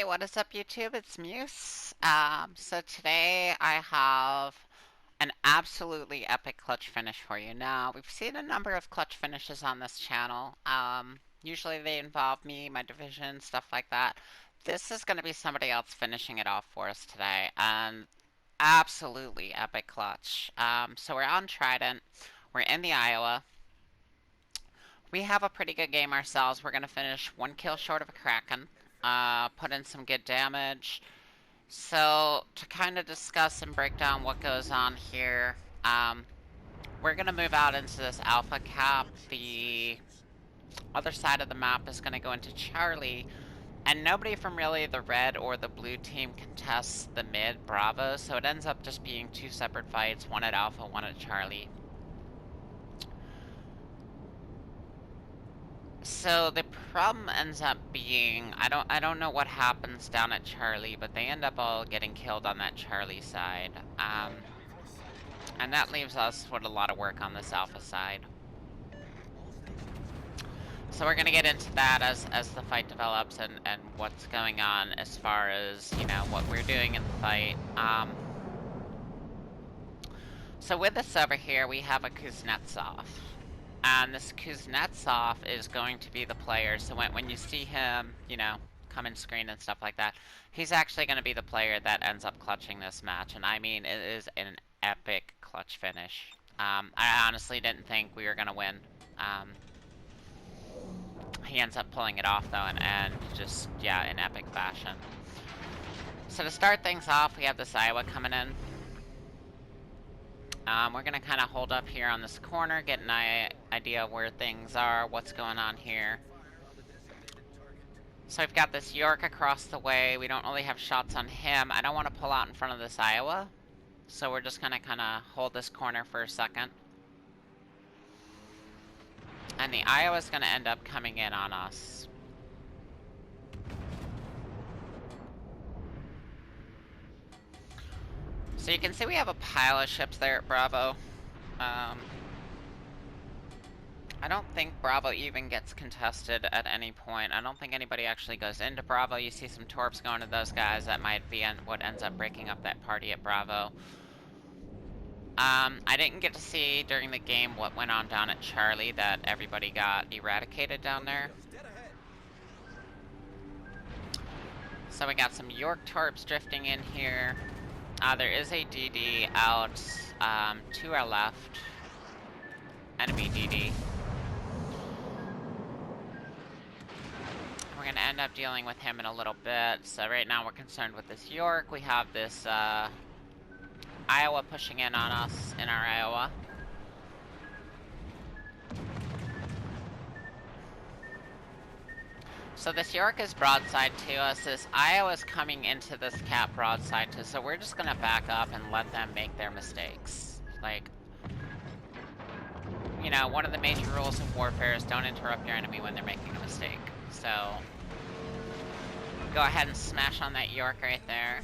Hey, what is up, YouTube? It's Muse. So today I have an absolutely epic clutch finish for you. Now, we've seen a number of clutch finishes on this channel. Usually they involve me, my division, stuff like that. This is going to be somebody else finishing it off for us today, and absolutely epic clutch. So we're on Trident. We're in the Iowa. We have a pretty good game ourselves. We're going to finish one kill short of a Kraken. Put in some good damage. So, to kind of discuss and break down what goes on here, we're going to move out into this Alpha cap. The other side of the map is going to go into Charlie, and nobody from really the red or the blue team contests the mid Bravo, so it ends up just being two separate fights, one at Alpha, one at Charlie. So the problem ends up being, I don't know what happens down at Charlie, but they end up all getting killed on that Charlie side. And that leaves us with a lot of work on this Alpha side. So we're gonna get into that as the fight develops and what's going on as far as, you know, what we're doing in the fight. So with this over here, we have a Kuznetsov. And this Kuznetsov is going to be the player, so when you see him, you know, come in screen and stuff like that, he's actually going to be the player that ends up clutching this match. And I mean, it is an epic clutch finish. I honestly didn't think we were going to win. He ends up pulling it off, though, and just, yeah, in epic fashion. So to start things off, we have this Iowa coming in. We're going to kind of hold up here on this corner, get an idea where things are, what's going on here. So we've got this York across the way. We don't really have shots on him. I don't want to pull out in front of this Iowa. So we're just going to kind of hold this corner for a second. And the Iowa's going to end up coming in on us. So you can see we have a pile of ships there at Bravo. I don't think Bravo even gets contested at any point. I don't think anybody actually goes into Bravo. You see some torps going to those guys. That might be what ends up breaking up that party at Bravo. I didn't get to see during the game what went on down at Charlie, that everybody got eradicated down there. So we got some York torps drifting in here. There is a DD out to our left. Enemy DD. We're going to end up dealing with him in a little bit. So right now we're concerned with this York. We have this Iowa pushing in on us in our Iowa. So this York is broadside to us. This Iowa's coming into this cap broadside to us. So we're just going to back up and let them make their mistakes. Like, you know, one of the major rules of warfare is don't interrupt your enemy when they're making a mistake. So go ahead and smash on that York right there.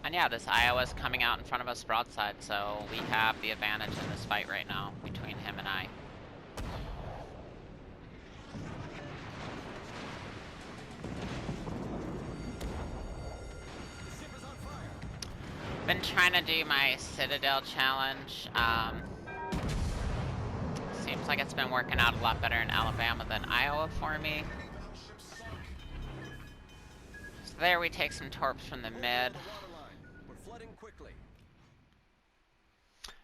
And yeah, this Iowa's coming out in front of us broadside, so we have the advantage in this fight right now between him and I. Been trying to do my Citadel challenge. Seems like it's been working out a lot better in Alabama than Iowa for me. So there we take some torps from the mid.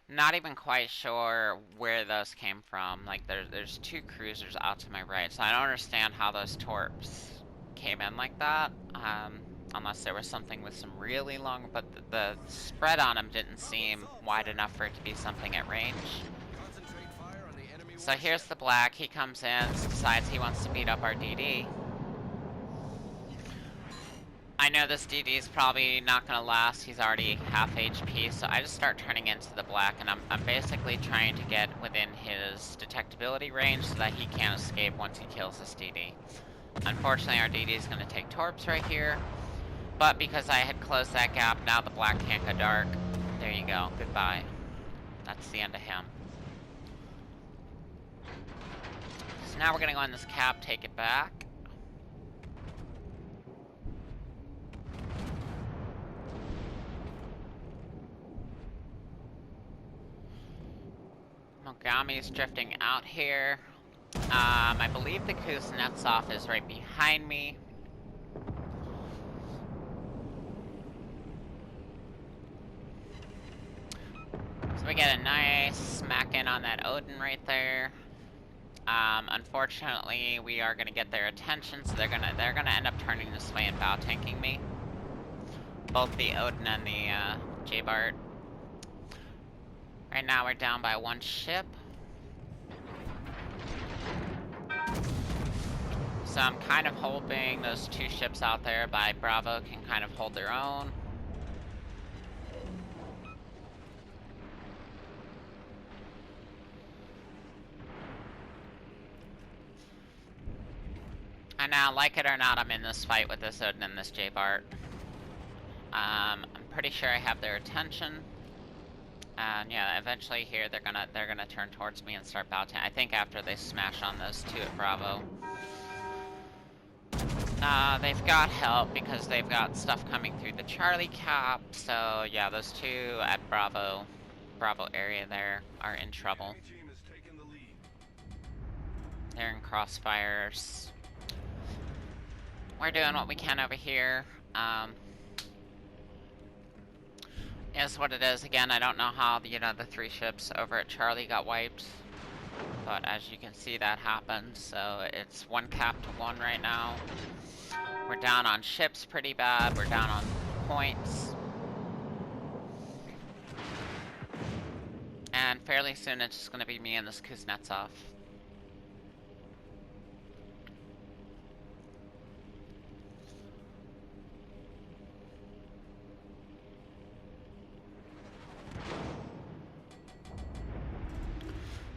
Not even quite sure where those came from. Like, there's two cruisers out to my right, so I don't understand how those torps came in like that. Unless there was something with some really long, but the spread on them didn't seem wide enough for it to be something at range. So here's the black. He comes in, decides he wants to beat up our DD. I know this DD is probably not going to last. He's already half HP, so I just start turning into the black, and I'm basically trying to get within his detectability range so that he can't escape once he kills this DD. Unfortunately, our DD is going to take torps right here, but because I had closed that gap, now the black can't go dark. There you go. Goodbye. That's the end of him. So now we're going to go in this cap, take it back. enemies drifting out here. I believe the Kuznetsov is right behind me. So we get a nice smack in on that Odin right there. Unfortunately, we are gonna get their attention, so they're gonna end up turning this way and bow tanking me. Both the Odin and the J-Bart. Right now we're down by one ship. So I'm kind of hoping those two ships out there by Bravo can kind of hold their own. And now, like it or not, I'm in this fight with this Odin and this J-Bart. I'm pretty sure I have their attention. And yeah, eventually here they're gonna turn towards me and start bow tanking. I think after they smash on those two at Bravo. They've got help because they've got stuff coming through the Charlie cap. So yeah, those two at Bravo area there are in trouble. They're in crossfires. We're doing what we can over here. Is what it is. Again, I don't know how the three ships over at Charlie got wiped, but as you can see, that happened. So it's 1 cap to 1 right now. We're down on ships pretty bad. We're down on points, and fairly soon it's just going to be me and this Kuznetsov.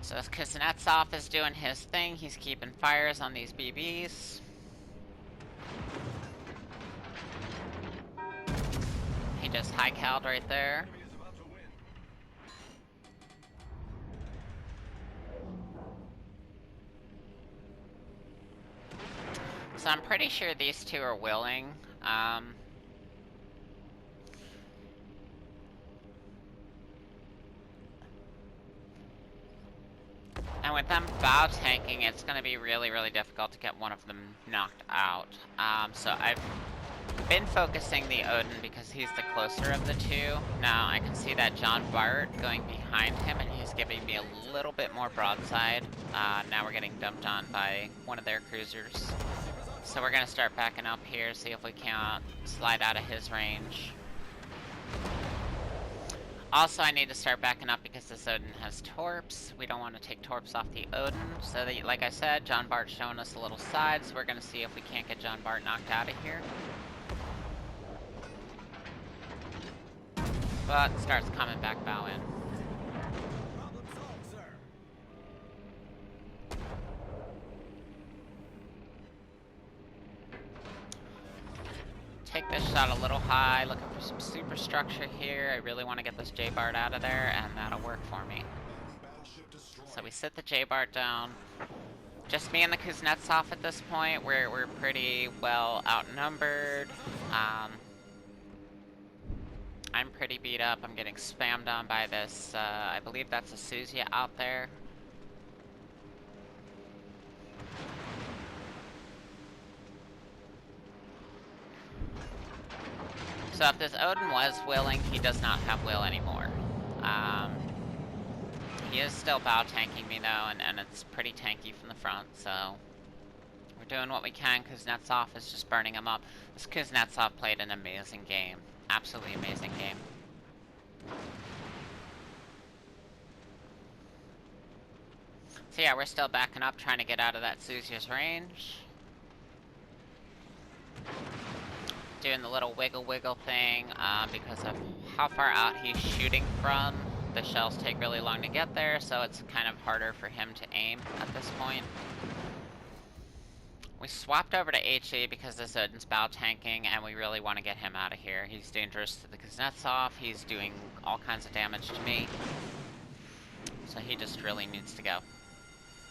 So Kuznetsov is doing his thing. He's keeping fires on these BBs. He just high-called right there. So I'm pretty sure these two are willing. And with them bow tanking, it's going to be really, really difficult to get one of them knocked out. So I've been focusing the Odin because he's the closer of the two. Now I can see that John Bart going behind him, and he's giving me a little bit more broadside. Now we're getting dumped on by one of their cruisers. So we're going to start backing up here, see if we can't slide out of his range. Also, I need to start backing up because this Odin has torps. We don't want to take torps off the Odin. So, that, like I said, John Bart's showing us a little side, so we're going to see if we can't get John Bart knocked out of here. But starts coming back bow in. Take this shot a little high, looking for some superstructure here. I really want to get this J-Bart out of there, and that'll work for me. So we sit the J-Bart down. Just me and the Kuznetsov at this point. We're pretty well outnumbered. I'm pretty beat up. I'm getting spammed on by this, I believe that's a Suzia out there. So if this Odin was willing, he does not have will anymore. He is still bow tanking me though, and it's pretty tanky from the front, so we're doing what we can. Kuznetsov is just burning him up. This Kuznetsov played an amazing game. Absolutely amazing game. So yeah, we're still backing up, trying to get out of that Suzia's range. Doing the little wiggle thing because of how far out he's shooting from. The shells take really long to get there, so it's kind of harder for him to aim at this point. We swapped over to HE because this Odin's bow tanking, and we really want to get him out of here. He's dangerous to the Kuznetsov, he's doing all kinds of damage to me. So he just really needs to go.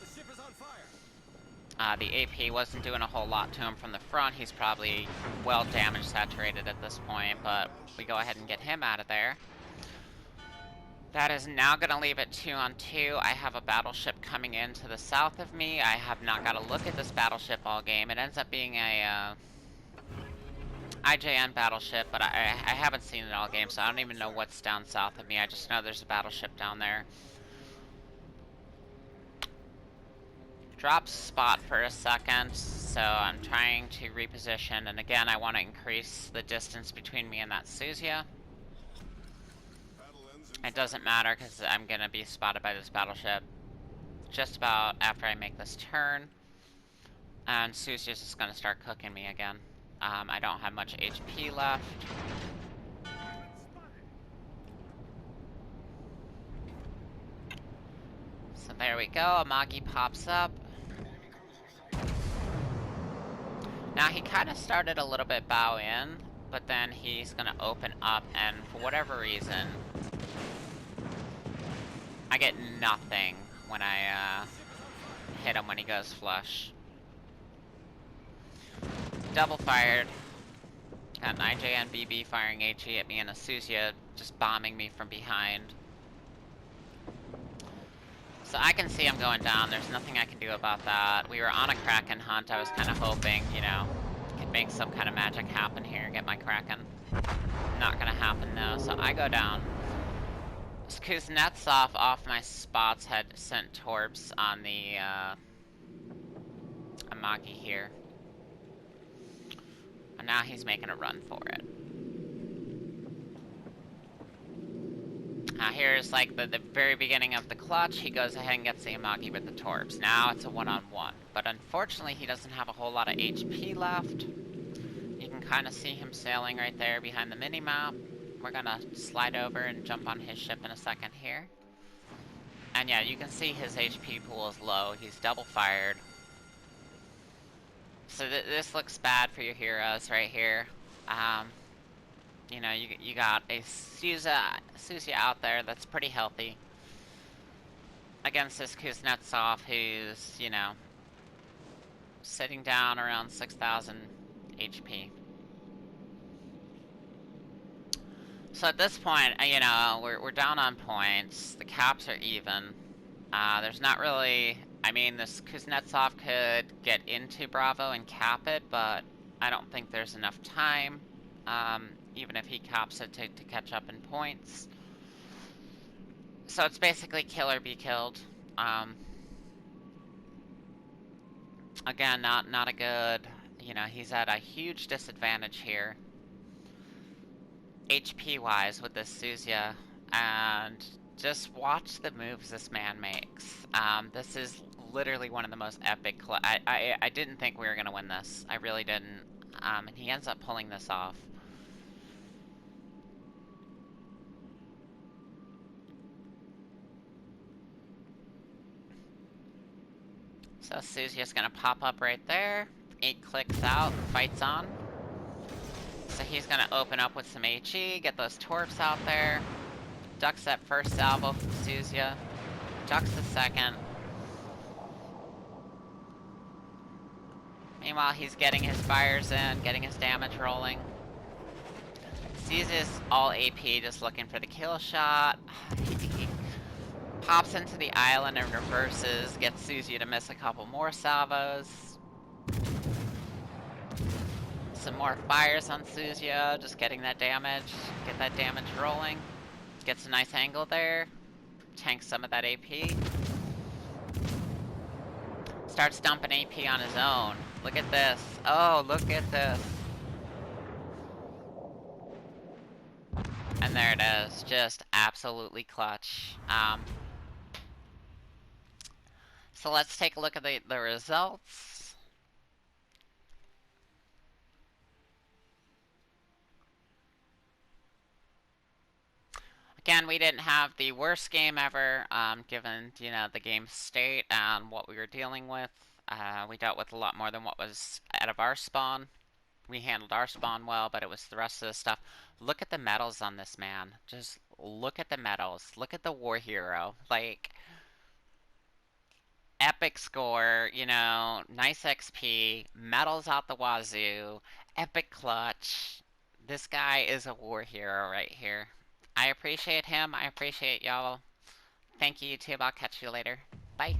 The ship is on fire. The AP wasn't doing a whole lot to him from the front. He's probably well damage saturated at this point, but we go ahead and get him out of there. That is now going to leave it 2 on 2. I have a battleship coming in to the south of me. I have not got to look at this battleship all game. It ends up being a IJN battleship, but I haven't seen it all game, so I don't even know what's down south of me. I just know there's a battleship down there. Drop spot for a second, so I'm trying to reposition, and again, I want to increase the distance between me and that Suzia. It doesn't matter, because I'm going to be spotted by this battleship just about after I make this turn. And Suzia's just going to start cooking me again. I don't have much HP left. So there we go, Amagi pops up. Now he kind of started a little bit bow in, but then he's gonna open up, and for whatever reason, I get nothing when I hit him when he goes flush. Double fired. Got an IJN BB firing HE at me and a Suzia just bombing me from behind. So I can see him going down. There's nothing I can do about that. We were on a Kraken hunt. I was kind of hoping, you know, could make some kind of magic happen here, get my Kraken. Not gonna happen though, so I go down. Kuznetsov off my spots had sent torps on the Amagi here. And now he's making a run for it. Here's like the very beginning of the clutch. He goes ahead and gets the Amagi with the torps. Now it's a one-on-one. But unfortunately, he doesn't have a whole lot of HP left. You can kind of see him sailing right there behind the mini-map. We're gonna slide over and jump on his ship in a second here. And yeah, you can see his HP pool is low. He's double fired. So this looks bad for your heroes right here. You know, you got a Suzia out there that's pretty healthy against this Kuznetsov who's, you know, sitting down around 6,000 HP. So at this point, you know, we're down on points. The caps are even. There's not really... I mean, this Kuznetsov could get into Bravo and cap it, but I don't think there's enough time. Even if he caps it to catch up in points. So it's basically kill or be killed. Again, not a good... You know, he's at a huge disadvantage here. HP-wise with this Suzia. And just watch the moves this man makes. This is literally one of the most epic... I didn't think we were going to win this. I really didn't. And he ends up pulling this off. So Suzia's gonna pop up right there. 8 clicks out, fight's on. So he's gonna open up with some HE, get those torps out there. Ducks that first salvo from Suzia. Ducks the second. Meanwhile, he's getting his fires in, getting his damage rolling. Suzia's all AP, just looking for the kill shot. He pops into the island and reverses, gets Suzia to miss a couple more salvos. Some more fires on Suzia, just getting that damage, get that damage rolling. Gets a nice angle there, tanks some of that AP. Starts dumping AP on his own. Look at this. Oh, look at this. And there it is, just absolutely clutch. So let's take a look at the results. Again, we didn't have the worst game ever, given, you know, the game state and what we were dealing with. We dealt with a lot more than what was out of our spawn. We handled our spawn well, but it was the rest of the stuff. Look at the medals on this man. Just look at the medals. Look at the war hero. Like... epic score, you know, nice XP, medals out the wazoo, epic clutch. This guy is a war hero right here. I appreciate him. I appreciate y'all. Thank you, YouTube. I'll catch you later. Bye.